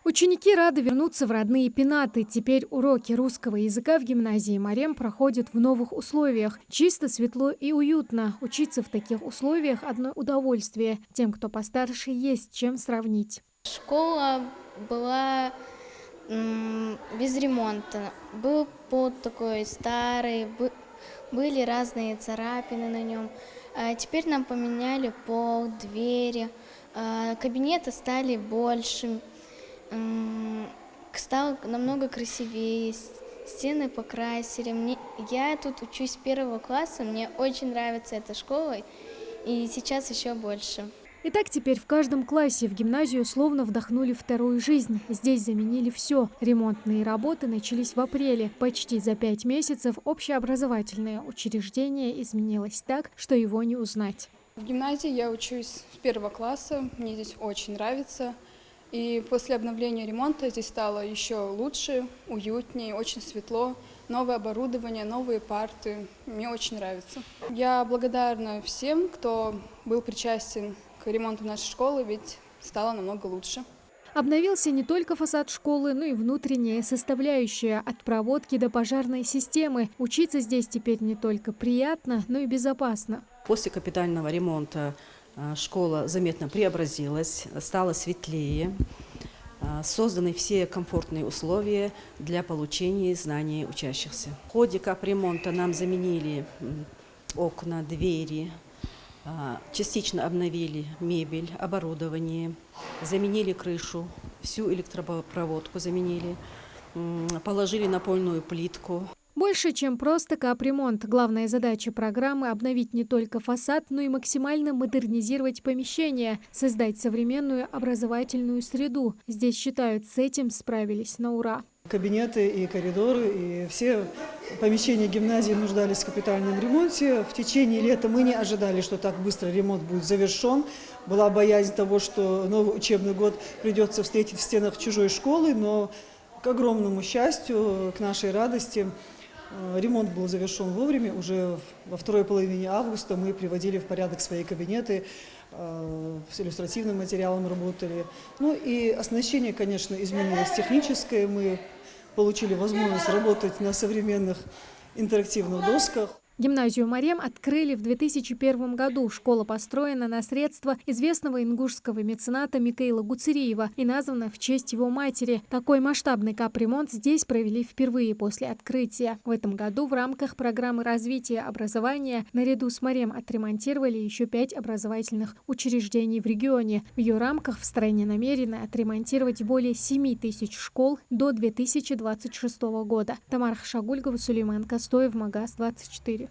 Ученики рады вернуться в родные пенаты. Теперь уроки русского языка в гимназии Марем проходят в новых условиях. Чисто, светло и уютно. Учиться в таких условиях – одно удовольствие. Тем, кто постарше, есть чем сравнить. Школа была без ремонта. Был пол такой старый, были разные царапины на нем. Теперь нам поменяли пол, двери, кабинеты стали больше. Стало намного красивее, стены покрасили. Я тут учусь с 1 класса, мне очень нравится эта школа, и сейчас еще больше. Итак, теперь в каждом классе в гимназию словно вдохнули вторую жизнь. Здесь заменили все. Ремонтные работы начались в апреле. Почти за 5 месяцев общеобразовательное учреждение изменилось так, что его не узнать. В гимназии я учусь с 1 класса, мне здесь очень нравится. И после обновления ремонта здесь стало еще лучше, уютнее, очень светло. Новое оборудование, новые парты. Мне очень нравится. Я благодарна всем, кто был причастен к ремонту нашей школы, ведь стало намного лучше. Обновился не только фасад школы, но и внутренняя составляющая от проводки до пожарной системы. Учиться здесь теперь не только приятно, но и безопасно. После капитального ремонта школа заметно преобразилась, стала светлее, созданы все комфортные условия для получения знаний учащихся. В ходе капремонта нам заменили окна, двери, частично обновили мебель, оборудование, заменили крышу, всю электропроводку заменили, положили напольную плитку. Больше, чем просто капремонт. Главная задача программы – обновить не только фасад, но и максимально модернизировать помещение, создать современную образовательную среду. Здесь считают, с этим справились на ура. Кабинеты и коридоры, и все помещения гимназии нуждались в капитальном ремонте. В течение лета мы не ожидали, что так быстро ремонт будет завершен. Была боязнь того, что новый учебный год придется встретить в стенах чужой школы, но к огромному счастью, к нашей радости, ремонт был завершен вовремя. Уже во второй половине августа мы приводили в порядок свои кабинеты, с иллюстративным материалом работали. Ну и оснащение, конечно, изменилось техническое. Мы получили возможность работать на современных интерактивных досках. Гимназию Марем открыли в 2001 году. Школа построена на средства известного ингушского мецената Микаила Гуцериева и названа в честь его матери. Такой масштабный капремонт здесь провели впервые после открытия. В этом году в рамках программы развития образования наряду с Марем отремонтировали еще 5 образовательных учреждений в регионе. В ее рамках в стране намерены отремонтировать более 7 тысяч школ до 2026 года. Тамара Хашагульгова, Сулейман Костоев, Магаз 24.